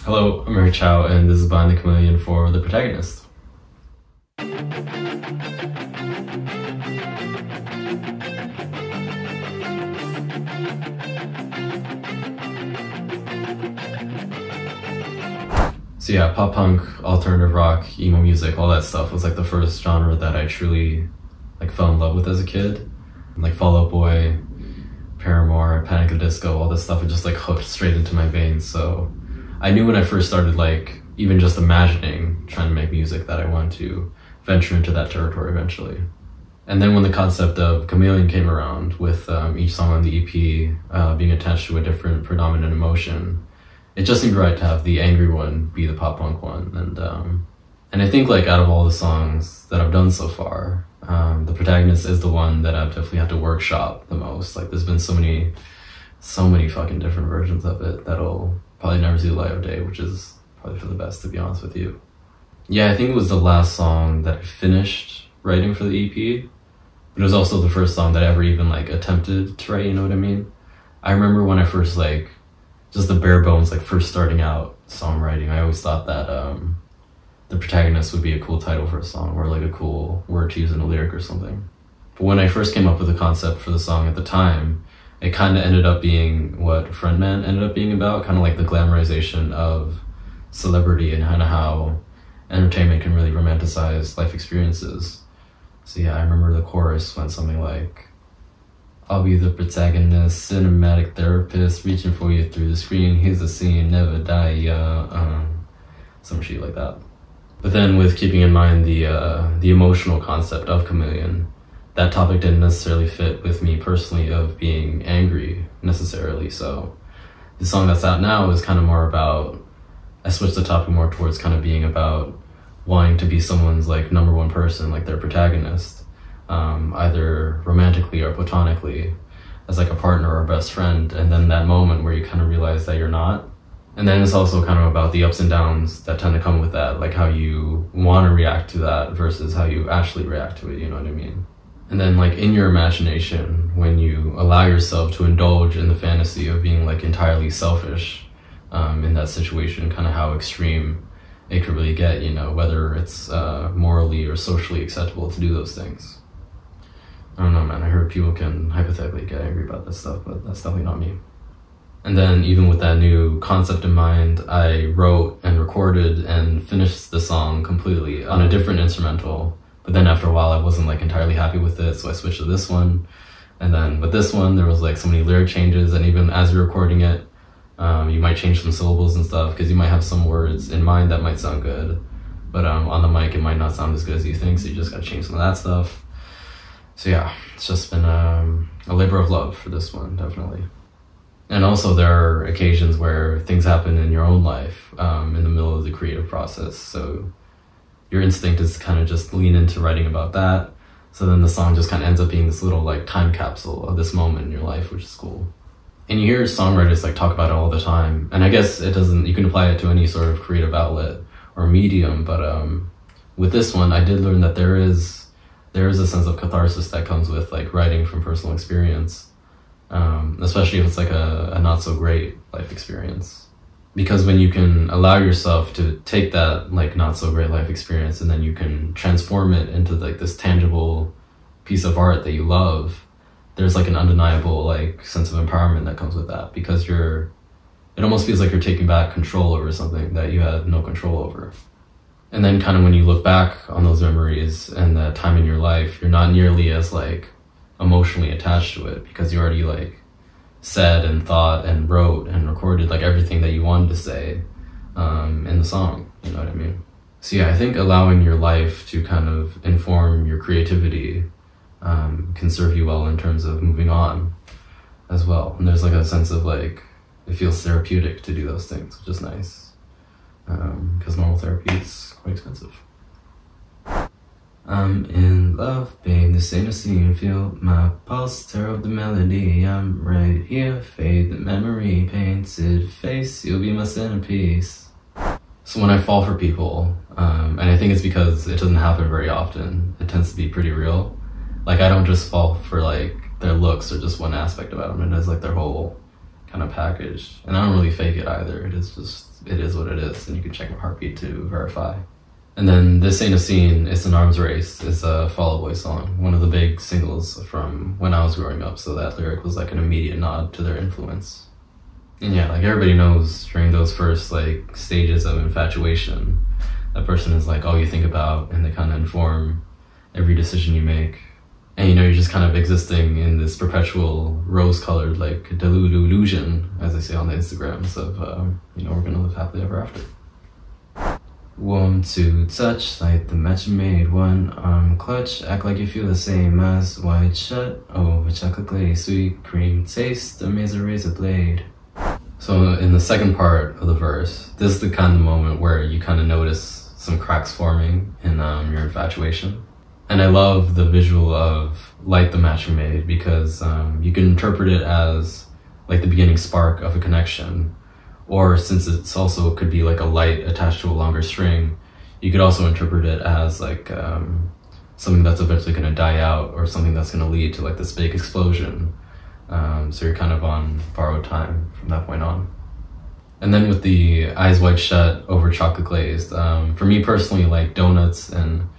Hello, I'm Chau, and this is Behind the Chameleon for The Protagonist. So yeah, pop punk, alternative rock, emo music, all that stuff was like the first genre that I truly like fell in love with as a kid. Like Fall Out Boy, Paramore, Panic! At the Disco, all this stuff was just like hooked straight into my veins. So I knew when I first started like even just imagining trying to make music that I wanted to venture into that territory eventually. And then when the concept of Chameleon came around with each song on the EP being attached to a different predominant emotion, it just seemed right to have the angry one be the pop punk one. And I think like out of all the songs that I've done so far, The Protagonist is the one that I've definitely had to workshop the most. Like there's been so many fucking different versions of it that'll probably never see the light of day, which is probably for the best, to be honest with you. Yeah, I think it was the last song that I finished writing for the EP, but it was also the first song that I ever even like attempted to write, you know what I mean? I remember when I first like, just the bare bones, like first starting out songwriting, I always thought that The Protagonist would be a cool title for a song, or like a cool word to use in a lyric or something. But when I first came up with the concept for the song at the time, it kind of ended up being what Frontman ended up being about, kind of like the glamorization of celebrity and kind of how entertainment can really romanticize life experiences. So yeah, I remember the chorus went something like, I'll be the protagonist, cinematic therapist, reaching for you through the screen, here's the scene, never die, yeah, some shit like that. But then with keeping in mind the emotional concept of Chameleon, that topic didn't necessarily fit with me personally of being angry necessarily. So the song that's out now is kind of more about, I switched the topic more towards kind of being about wanting to be someone's like number one person, like their protagonist, either romantically or platonically, as like a partner or a best friend. And then that moment where you kind of realize that you're not. And then it's also kind of about the ups and downs that tend to come with that, like how you want to react to that versus how you actually react to it, you know what I mean? And then like in your imagination, when you allow yourself to indulge in the fantasy of being like entirely selfish in that situation, kind of how extreme it could really get, you know, whether it's morally or socially acceptable to do those things. I don't know, man, I heard people can hypothetically get angry about this stuff, but that's definitely not me. And then even with that new concept in mind, I wrote and recorded and finished the song completely on a different instrumental. But then after a while, I wasn't like entirely happy with it, so I switched to this one. And then with this one, there was like so many lyric changes, and even as you're recording it, you might change some syllables and stuff, because you might have some words in mind that might sound good, but on the mic, it might not sound as good as you think, so you just gotta change some of that stuff. So yeah, it's just been a labor of love for this one, definitely. And also there are occasions where things happen in your own life in the middle of the creative process, so your instinct is kind of just lean into writing about that. So then the song just kind of ends up being this little like time capsule of this moment in your life, which is cool. And you hear songwriters like talk about it all the time. And I guess it doesn't, you can apply it to any sort of creative outlet or medium. But with this one, I did learn that there is a sense of catharsis that comes with like writing from personal experience, especially if it's like a not so great life experience. Because when you can allow yourself to take that like not so great life experience and then you can transform it into like this tangible piece of art that you love, there's like an undeniable like sense of empowerment that comes with that, because it almost feels like you're taking back control over something that you had no control over. And then kind of when you look back on those memories and that time in your life, you're not nearly as like emotionally attached to it, because you already like said and thought and wrote and recorded like everything that you wanted to say in the song, you know what I mean? So yeah, I think allowing your life to kind of inform your creativity can serve you well in terms of moving on as well. And there's like a sense of like, it feels therapeutic to do those things, which is nice, because normal therapy is quite expensive. I'm in love, babe, this ain't a scene. Feel my pulse, tear up the melody. I'm right here, fade the memory. Painted face, you'll be my centerpiece. So when I fall for people, and I think it's because it doesn't happen very often, it tends to be pretty real. Like I don't just fall for like their looks or just one aspect about them, it is like their whole kind of package. And I don't really fake it either, it is just it is what it is, and you can check my heartbeat to verify. And then This Ain't a Scene, It's an Arms Race is a Fall Out Boy song, one of the big singles from when I was growing up, so that lyric was like an immediate nod to their influence. And yeah, like everybody knows during those first like stages of infatuation, that person is like all you think about, and they kind of inform every decision you make. And you know, you're just kind of existing in this perpetual rose-colored like delusion, as they say on the Instagrams, of you know, we're gonna live happily ever after. 1, 2, touch, like the match you made. 1 arm clutch, act like you feel the same as white shut over chocolate glaze, sweet cream taste, amazing razor blade. So in the second part of the verse, this is the kind of moment where you kind of notice some cracks forming in your infatuation. And I love the visual of light the match you made, because you can interpret it as like the beginning spark of a connection. Or since it's also could be like a light attached to a longer string, you could also interpret it as like something that's eventually going to die out, or something that's going to lead to like this big explosion. So you're kind of on borrowed time from that point on. And then with the eyes wide shut over chocolate glazed, for me personally, like donuts and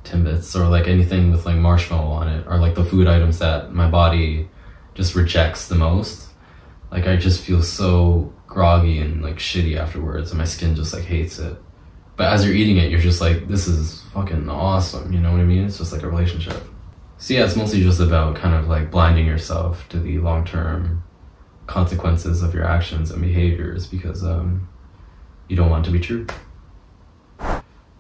Timbits, or like anything with like marshmallow on it, are like the food items that my body just rejects the most. Like I just feel so groggy and like shitty afterwards, and my skin just like hates it. But as you're eating it, you're just like, this is fucking awesome, you know what I mean? It's just like a relationship. So yeah, it's mostly just about kind of like blinding yourself to the long-term consequences of your actions and behaviors, because you don't want it to be true.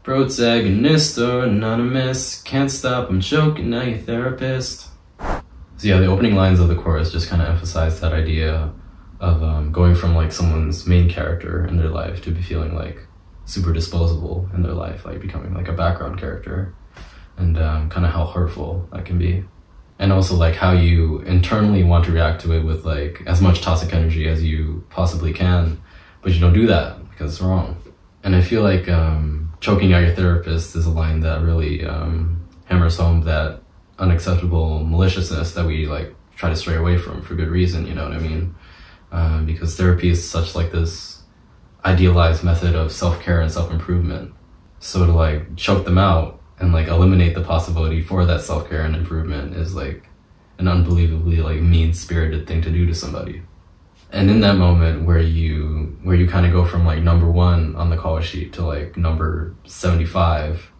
Protagonist or anonymous, can't stop, I'm choking, now you're therapist. So yeah, the opening lines of the chorus just kind of emphasize that idea of going from like someone's main character in their life to be feeling like super disposable in their life, like becoming like a background character, and kind of how hurtful that can be. And also like how you internally want to react to it with like as much toxic energy as you possibly can, but you don't do that because it's wrong. And I feel like choking out your therapist is a line that really hammers home that unacceptable maliciousness that we like try to stray away from for good reason, you know what I mean? Because therapy is such like this idealized method of self-care and self-improvement. So to like choke them out and like eliminate the possibility for that self-care and improvement is like an unbelievably like mean-spirited thing to do to somebody. And in that moment where you kind of go from like number 1 on the call sheet to like number 75,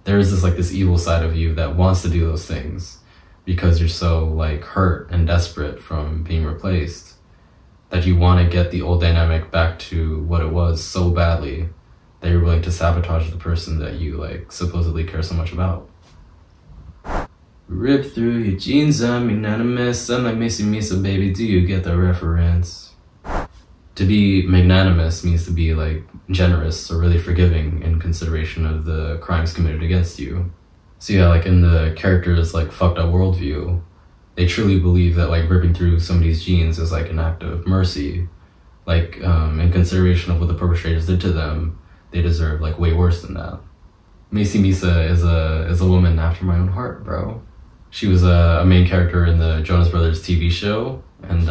there's this like this evil side of you that wants to do those things because you're so like hurt and desperate from being replaced, that you want to get the old dynamic back to what it was so badly that you're willing to sabotage the person that you like supposedly care so much about. Rip through your jeans, I'm magnanimous, I'm like Missy Misa, baby, do you get the reference? To be magnanimous means to be like generous or really forgiving in consideration of the crimes committed against you. So yeah, like in the character's like fucked up worldview, they truly believe that like ripping through somebody's jeans is like an act of mercy. Like in consideration of what the perpetrators did to them, they deserve like way worse than that. Macy Misa is a woman after my own heart, bro. She was a main character in the Jonas Brothers TV show, and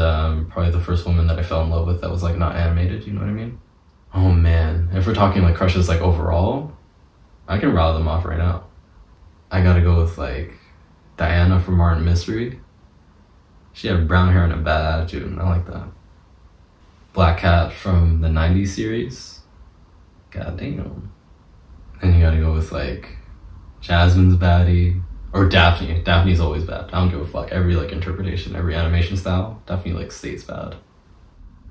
probably the first woman that I fell in love with that was like not animated, you know what I mean? Oh man, if we're talking like crushes like overall, I can rattle them off right now. I gotta go with like Diana from Martin Mystery. She had brown hair and a bad attitude, and I like that. Black Cat from the 90s series. God damn. And you gotta go with like Jasmine's baddie. Or Daphne. Daphne's always bad. I don't give a fuck. Every like interpretation, every animation style, Daphne like stays bad.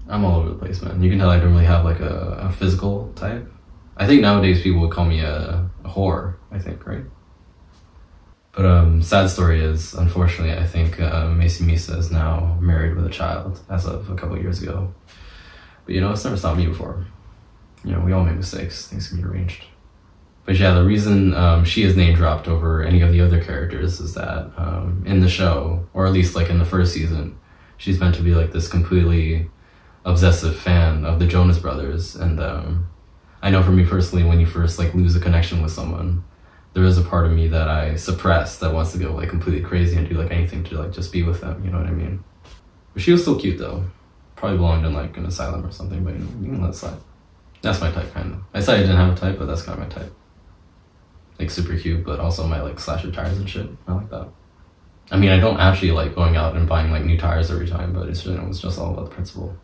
I'm all over the place, man. You can tell I don't really have like a physical type. I think nowadays people would call me a whore, I think, right? But sad story is, unfortunately, I think Macy Misa is now married with a child as of a couple of years ago. But you know, it's never stopped me before. You know, we all make mistakes. Things can be arranged. But yeah, the reason she is name dropped over any of the other characters is that in the show, or at least like in the first season, she's meant to be like this completely obsessive fan of the Jonas Brothers. And I know for me personally, when you first like lose a connection with someone, there is a part of me that I suppress that wants to go like completely crazy and do like anything to like just be with them, you know what I mean? But she was still cute though. Probably belonged in like an asylum or something, but you know, you can let it slide. That's my type, kind of. I said I didn't have a type, but that's kind of my type. Like super cute, but also my like slasher tires and shit. I like that. I mean, I don't actually like going out and buying like new tires every time, but it's just all about the principle.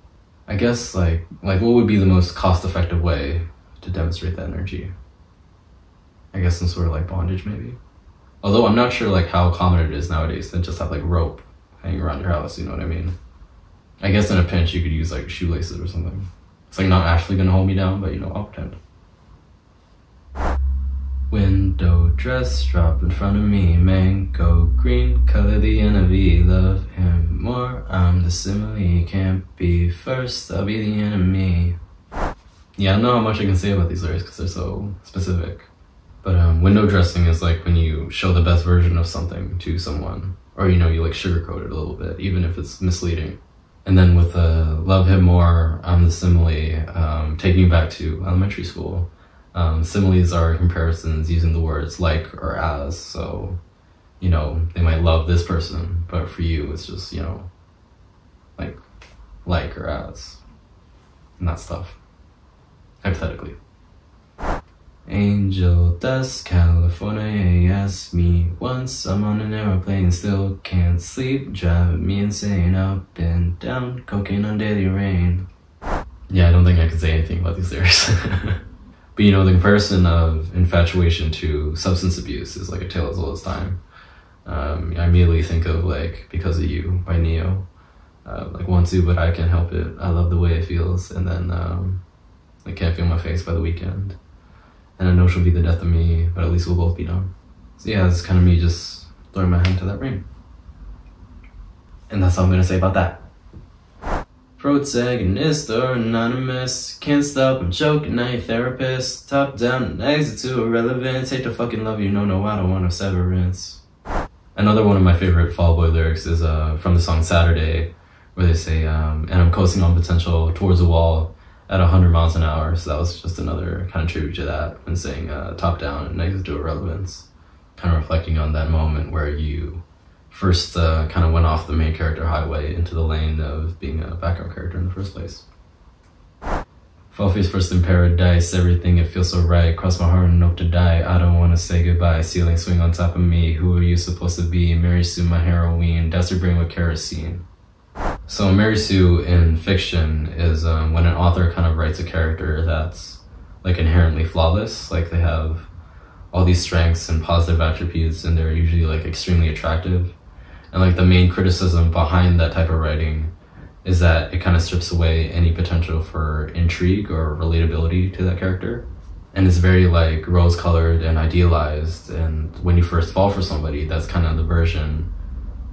I guess like what would be the most cost-effective way to demonstrate that energy? I guess some sort of like bondage, maybe. Although I'm not sure like how common it is nowadays to just have like rope hanging around your house. You know what I mean? I guess in a pinch you could use like shoelaces or something. It's like not actually gonna hold me down, but you know, I'll pretend. Window dress drop in front of me, mango green, color the enemy, love him more. I'm the simile, can't be first, I'll be the enemy. Yeah, I don't know how much I can say about these lyrics because they're so specific. But window dressing is like when you show the best version of something to someone, or you know, you like sugarcoat it a little bit, even if it's misleading. And then with love him more, I'm the simile, taking you back to elementary school. Similes are comparisons using the words like or as, so, you know, they might love this person, but for you it's just, you know, like or as, and that stuff, hypothetically. Angel dust, California, asked me once, I'm on an aeroplane, still can't sleep, driving me insane, up and down, cocaine on daily rain. Yeah, I don't think I can say anything about these lyrics. But you know, the comparison of infatuation to substance abuse is like a tale as old as time. I immediately think of like Because of You by Neo. Like want to, but I can't help it. I love the way it feels. And then I Can't Feel My Face by The Weeknd. And I know she'll be the death of me, but at least we'll both be done. So yeah, it's kind of me just throwing my hand to that ring. And that's all I'm gonna say about that. Protagonist or anonymous, can't stop, I'm choking, I ain't therapist. Top down and exit to irrelevance, hate to fucking love you, no, I don't want a severance. Another one of my favorite Fall Out Boy lyrics is from the song Saturday, where they say, and I'm coasting on potential towards the wall at 100 miles an hour. So that was just another kind of tribute to that when saying top down and exit to irrelevance. Kind of reflecting on that moment where you first kind of went off the main character highway into the lane of being a background character in the first place. Fall face first in paradise, everything it feels so right. Cross my heart and hope to die. I don't want to say goodbye. Ceiling swing on top of me. Who are you supposed to be? Mary Sue, my heroine. Douse your brain with kerosene. So Mary Sue in fiction is when an author kind of writes a character that's like inherently flawless. Like they have all these strengths and positive attributes, and they're usually like extremely attractive. And like the main criticism behind that type of writing is that it kind of strips away any potential for intrigue or relatability to that character. And it's very like rose-colored and idealized, and when you first fall for somebody, that's kind of the version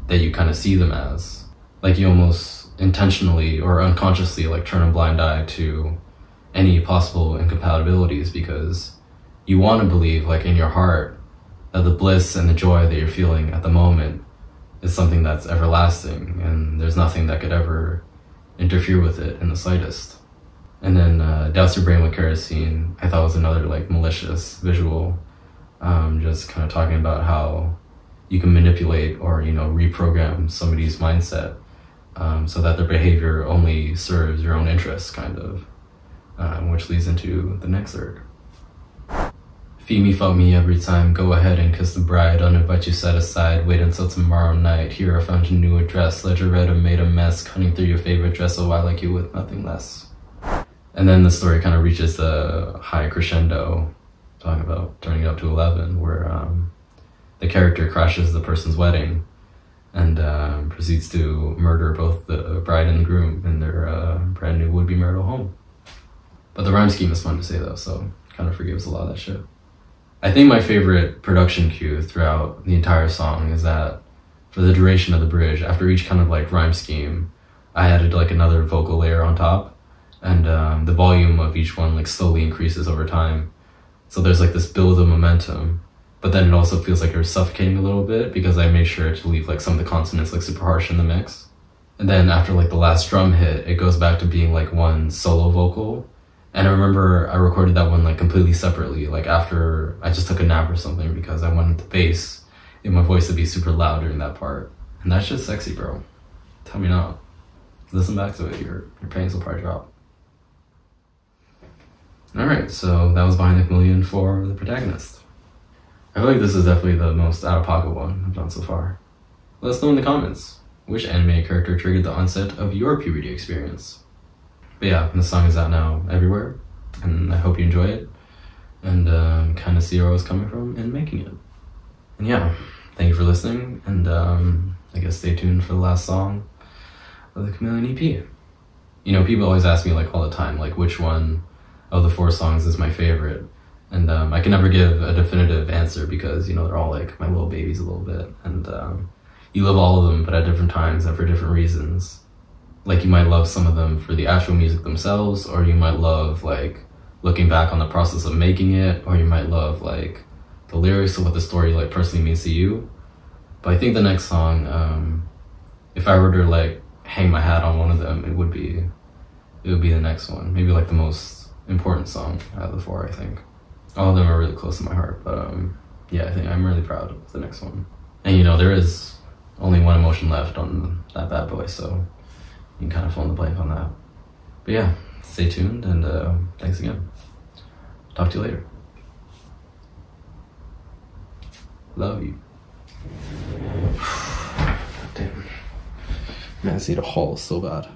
that you kind of see them as. Like you almost intentionally or unconsciously like turn a blind eye to any possible incompatibilities because you want to believe like in your heart that the bliss and the joy that you're feeling at the moment is something that's everlasting, and there's nothing that could ever interfere with it in the slightest. And then Douse Your Brain with Kerosene, I thought was another like malicious visual, just kind of talking about how you can manipulate or, you know, reprogram somebody's mindset so that their behavior only serves your own interests, kind of, which leads into the next lyric. Feed me, fuck me every time, go ahead and kiss the bride, uninvite you set aside, wait until tomorrow night, here I found your new address, Ledgeretta made a mess, cutting through your favorite dress, so I like you with nothing less. And then the story kind of reaches the high crescendo, talking about turning it up to 11, where the character crashes the person's wedding and proceeds to murder both the bride and the groom in their brand new would-be marital home. But the rhyme scheme is fun to say though, so kind of forgives a lot of that shit. I think my favorite production cue throughout the entire song is that for the duration of the bridge, after each kind of like rhyme scheme, I added like another vocal layer on top, and the volume of each one like slowly increases over time. So there's like this build of momentum, but then it also feels like you're suffocating a little bit because I made sure to leave like some of the consonants like super harsh in the mix. And then after like the last drum hit, it goes back to being like one solo vocal. And I remember I recorded that one like completely separately, like after I just took a nap or something, because I wanted the bass in my voice to be super loud during that part. And that's just sexy, bro. Tell me not. Listen back to it, your panties will probably drop. Alright, so that was Behind the Chameleon for The Protagonist. I feel like this is definitely the most out-of-pocket one I've done so far. Let us know in the comments, which anime character triggered the onset of your puberty experience? But yeah, the song is out now everywhere, and I hope you enjoy it, and kind of see where I was coming from in making it. And yeah, thank you for listening, and I guess stay tuned for the last song of the Chameleon EP. You know, people always ask me like all the time, like which one of the 4 songs is my favorite, and I can never give a definitive answer because, you know, they're all like my little babies a little bit, and you love all of them but at different times and for different reasons. Like you might love some of them for the actual music themselves, or you might love like looking back on the process of making it, or you might love like the lyrics of what the story like personally means to you. But I think the next song, if I were to like hang my hat on one of them, it would be the next one. Maybe like the most important song out of the 4, I think. All of them are really close to my heart, but yeah, I think I'm really proud of the next one. And you know, there is only one emotion left on that bad boy, so you can kind of fill in the blank on that. But yeah, stay tuned, and thanks again. Talk to you later. Love you. Damn. Man, I need a haul so bad.